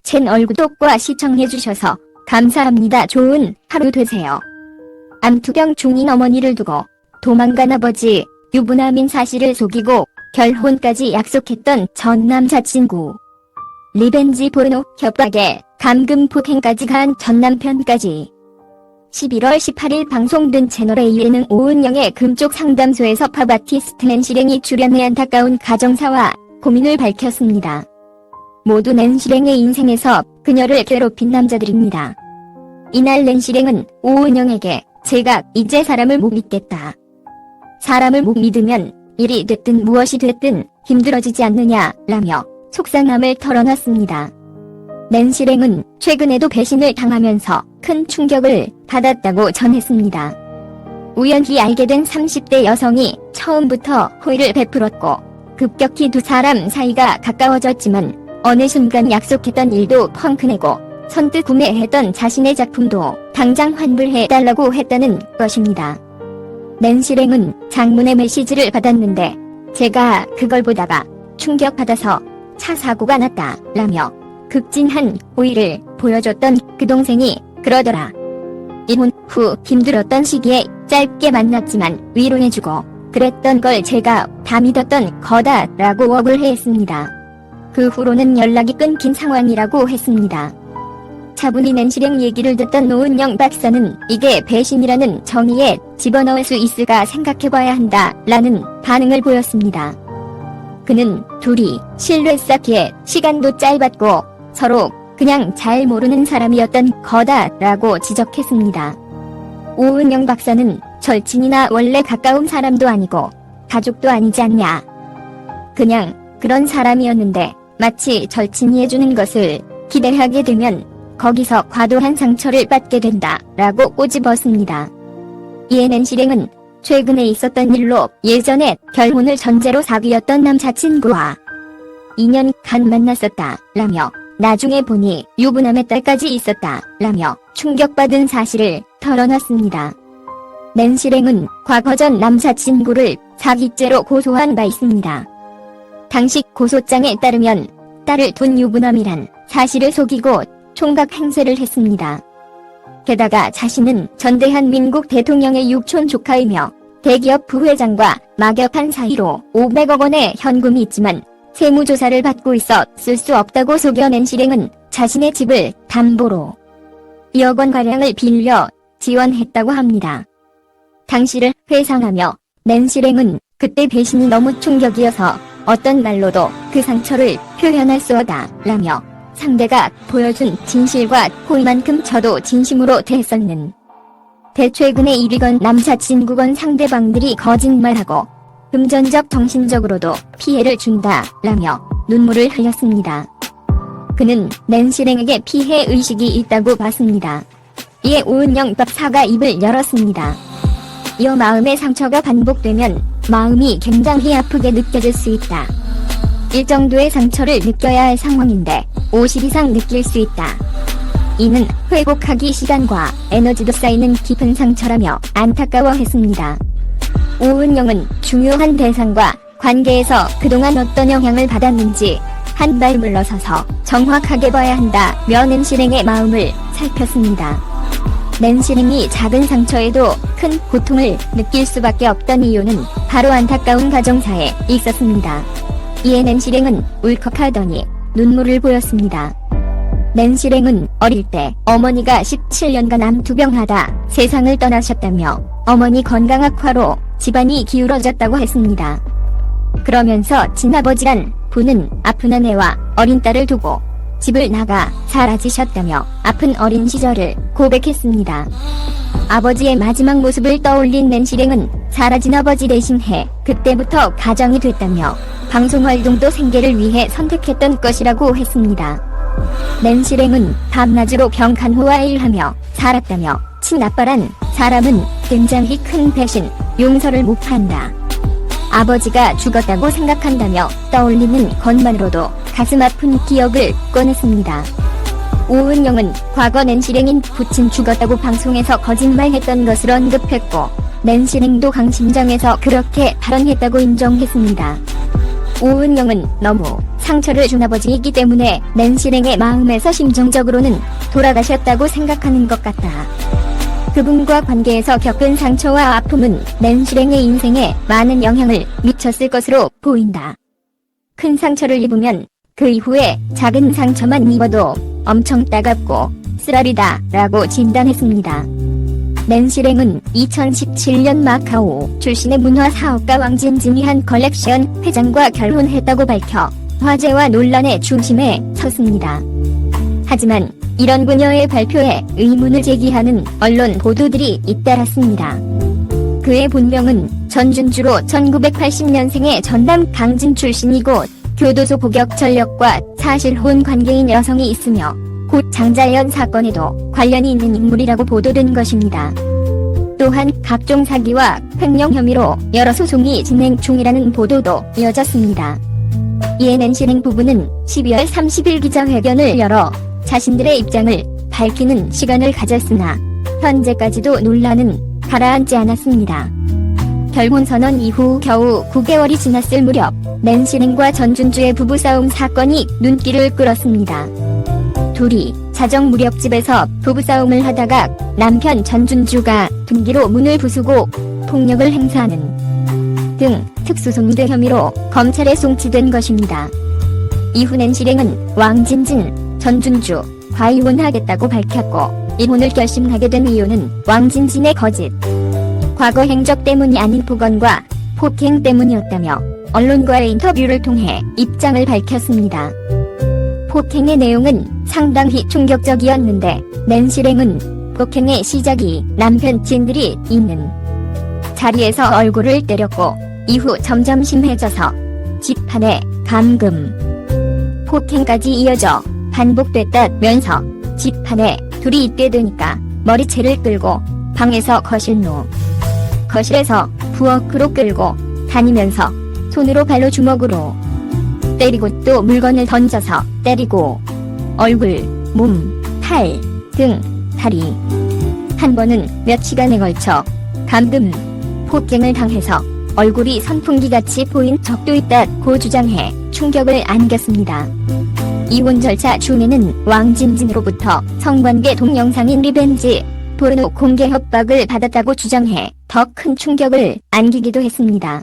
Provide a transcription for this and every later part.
채널 구독과 시청해주셔서 감사합니다. 좋은 하루 되세요. 암투병 중인 어머니를 두고 도망간 아버지, 유부남인 사실을 속이고 결혼까지 약속했던 전 남자친구. 리벤지 포르노 협박에 감금 폭행까지 간 전 남편까지. 11월 18일 방송된 채널A에는 오은영의 금쪽 상담소에서 팝 아티스트 낸시랭이 출연해 안타까운 가정사와 고민을 밝혔습니다. 모두 낸시랭의 인생에서 그녀를 괴롭힌 남자들입니다. 이날 낸시랭은 오은영에게 제가 이제 사람을 못 믿겠다. 사람을 못 믿으면 일이 됐든 무엇이 됐든 힘들어지지 않느냐 라며 속상함을 털어놨습니다. 낸시랭은 최근에도 배신을 당하면서 큰 충격을 받았다고 전했습니다. 우연히 알게 된 30대 여성이 처음부터 호의를 베풀었고 급격히 두 사람 사이가 가까워졌지만 어느 순간 약속했던 일도 펑크내고 선뜻 구매했던 자신의 작품도 당장 환불해달라고 했다는 것입니다. 낸시랭은 장문의 메시지를 받았는데 제가 그걸 보다가 충격받아서 차 사고가 났다 라며 극진한 호의를 보여줬던 그 동생이 그러더라. 이혼 후 힘들었던 시기에 짧게 만났지만 위로해주고 그랬던 걸 제가 다 믿었던 거다 라고 웍을 했습니다. 그 후로는 연락이 끊긴 상황이라고 했습니다. 차분히 낸시랭 얘기를 듣던 오은영 박사는 이게 배신이라는 정의에 집어넣을 수 있을까 생각해봐야 한다 라는 반응을 보였습니다. 그는 둘이 신뢰 쌓기에 시간도 짧았고 서로 그냥 잘 모르는 사람이었던 거다 라고 지적했습니다. 오은영 박사는 절친이나 원래 가까운 사람도 아니고 가족도 아니지 않냐. 그냥 그런 사람이었는데 마치 절친이 해주는 것을 기대하게 되면 거기서 과도한 상처를 받게 된다 라고 꼬집었습니다. 이에 낸시랭은 최근에 있었던 일로 예전에 결혼을 전제로 사귀었던 남자친구와 2년간 만났었다 라며 나중에 보니 유부남의 딸까지 있었다 라며 충격받은 사실을 털어놨습니다. 낸시랭은 과거 전 남자친구를 사기죄로 고소한 바 있습니다. 당시 고소장에 따르면 딸을 둔 유부남이란 사실을 속이고 총각 행세를 했습니다. 게다가 자신은 전 대한민국 대통령의 육촌 조카이며 대기업 부회장과 막역한 사이로 500억 원의 현금이 있지만 세무조사를 받고 있어 쓸 수 없다고 속여 낸시랭은 자신의 집을 담보로 2억 원가량을 빌려 지원했다고 합니다. 당시를 회상하며 낸시랭은 그때 배신이 너무 충격이어서 어떤 말로도 그 상처를 표현할 수 없다 라며 상대가 보여준 진실과 호의만큼 저도 진심으로 대했었는. 최근에 일이건 남자친구건 상대방들이 거짓말하고 금전적 정신적으로도 피해를 준다 라며 눈물을 흘렸습니다. 그는 낸시랭에게 피해의식이 있다고 봤습니다. 이에 오은영 박사가 입을 열었습니다. 이어 마음의 상처가 반복되면 마음이 굉장히 아프게 느껴질 수 있다. 이 정도의 상처를 느껴야 할 상황인데 50 이상 느낄 수 있다. 이는 회복하기 시간과 에너지도 쌓이는 깊은 상처라며 안타까워했습니다. 오은영은 중요한 대상과 관계에서 그동안 어떤 영향을 받았는지 한 발 물러서서 정확하게 봐야 한다며 낸시랭의 마음을 살폈습니다. 낸시랭이 작은 상처에도 큰 고통을 느낄 수밖에 없던 이유는 바로 안타까운 가정사에 있었습니다. 이에 낸시랭은 울컥하더니 눈물을 보였습니다. 낸시랭은 어릴 때 어머니가 17년간 암투병하다 세상을 떠나셨다며 어머니 건강 악화로 집안이 기울어졌다고 했습니다. 그러면서 친아버지란 분은 아픈 아내와 어린 딸을 두고 집을 나가 사라지셨다며 아픈 어린 시절을 고백했습니다. 아버지의 마지막 모습을 떠올린 낸시랭은 사라진 아버지 대신해 그때부터 가정이 됐다며 방송활동도 생계를 위해 선택했던 것이라고 했습니다. 낸시랭은 밤낮으로 병간호와 일하며 살았다며 친아빠란 사람은 굉장히 큰 배신, 용서를 못한다. 아버지가 죽었다고 생각한다며 떠올리는 것만으로도 가슴 아픈 기억을 꺼냈습니다. 오은영은 과거 낸시랭인 부친 죽었다고 방송에서 거짓말했던 것을 언급했고 낸시랭도 강심장에서 그렇게 발언했다고 인정했습니다. 오은영은 너무 상처를 준 아버지이기 때문에 낸시랭의 마음에서 심정적으로는 돌아가셨다고 생각하는 것 같다. 그분과 관계에서 겪은 상처와 아픔은 낸시랭의 인생에 많은 영향을 미쳤을 것으로 보인다. 큰 상처를 입으면 그 이후에 작은 상처만 입어도 엄청 따갑고 쓰라리다 라고 진단했습니다. 낸시랭은 2017년 마카오 출신의 문화사업가 왕진진이 한 컬렉션 회장과 결혼했다고 밝혀 화제와 논란의 중심에 섰습니다. 하지만 이런 그녀의 발표에 의문을 제기하는 언론 보도들이 잇따랐습니다. 그의 본명은 전준주로 1980년생의 전남 강진 출신이고 교도소 복역 전력과 사실혼 관계인 여성이 있으며 곧 장자연 사건에도 관련이 있는 인물이라고 보도된 것입니다. 또한 각종 사기와 횡령 혐의로 여러 소송이 진행 중이라는 보도도 이어졌습니다. 이에 낸시랭 부부는 12월 30일 기자회견을 열어 자신들의 입장을 밝히는 시간을 가졌으나 현재까지도 논란은 가라앉지 않았습니다. 결혼 선언 이후 겨우 9개월이 지났을 무렵 낸시랭과 전준주의 부부싸움 사건이 눈길을 끌었습니다. 둘이 자정 무렵 집에서 부부싸움을 하다가 남편 전준주가 등기로 문을 부수고 폭력을 행사하는 등 특수송대 혐의로 검찰에 송치된 것입니다. 이후 낸시랭은 왕진진, 전준주와 이혼하겠다고 밝혔고 이혼을 결심하게 된 이유는 왕진진의 거짓, 과거 행적 때문이 아닌 폭언과 폭행 때문이었다며 언론과의 인터뷰를 통해 입장을 밝혔습니다. 폭행의 내용은 상당히 충격적이었는데 낸시랭은 폭행의 시작이 남편 진들이 있는 자리에서 얼굴을 때렸고 이후 점점 심해져서 집 안에 감금, 폭행까지 이어져 반복됐다면서 집 안에 둘이 있게 되니까 머리채를 끌고 방에서 거실로, 거실에서 부엌으로 끌고 다니면서 손으로 발로 주먹으로 때리고 또 물건을 던져서 때리고 얼굴, 몸, 팔, 등, 다리 한 번은 몇 시간에 걸쳐 감금, 폭행을 당해서 얼굴이 선풍기같이 보인 적도 있다고 주장해 충격을 안겼습니다. 이혼 절차 중에는 왕진진으로부터 성관계 동영상인 리벤지 포르노 공개 협박을 받았다고 주장해 더 큰 충격을 안기기도 했습니다.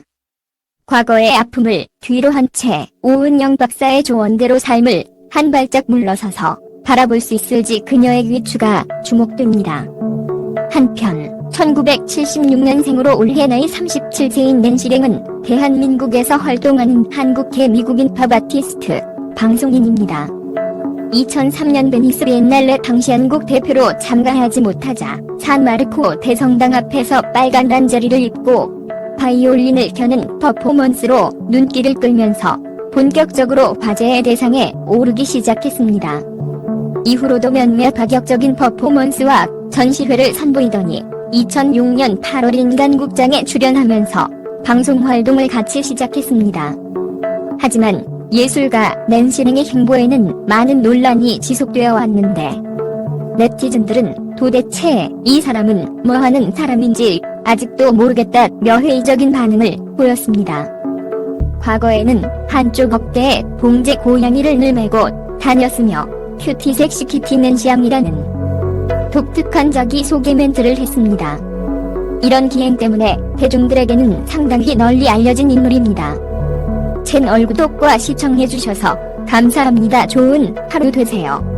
과거의 아픔을 뒤로 한 채 오은영 박사의 조언대로 삶을 한 발짝 물러서서 바라볼 수 있을지 그녀의 위추가 주목됩니다. 한편 1976년생으로 올해 나이 37세인 낸시랭은 대한민국에서 활동하는 한국계 미국인 팝 아티스트, 방송인입니다. 2003년 베니스 비엔날레 당시 한국 대표로 참가하지 못하자 산마르코 대성당 앞에서 빨간 란제리를 입고 바이올린을 켜는 퍼포먼스로 눈길을 끌면서 본격적으로 화제의 대상에 오르기 시작했습니다. 이후로도 몇몇 파격적인 퍼포먼스와 전시회를 선보이더니 2006년 8월 인간국장에 출연하면서 방송 활동을 같이 시작했습니다. 하지만 예술가 낸시랭의 행보에는 많은 논란이 지속되어 왔는데 네티즌들은 도대체 이 사람은 뭐하는 사람인지 아직도 모르겠다며 회의적인 반응을 보였습니다. 과거에는 한쪽 어깨에 봉제 고양이를 늘 메고 다녔으며 큐티 섹시 키티 낸시양이라는 독특한 자기소개 멘트를 했습니다. 이런 기행 때문에 대중들에게는 상당히 널리 알려진 인물입니다. 채널 구독과 시청해주셔서 감사합니다. 좋은 하루 되세요.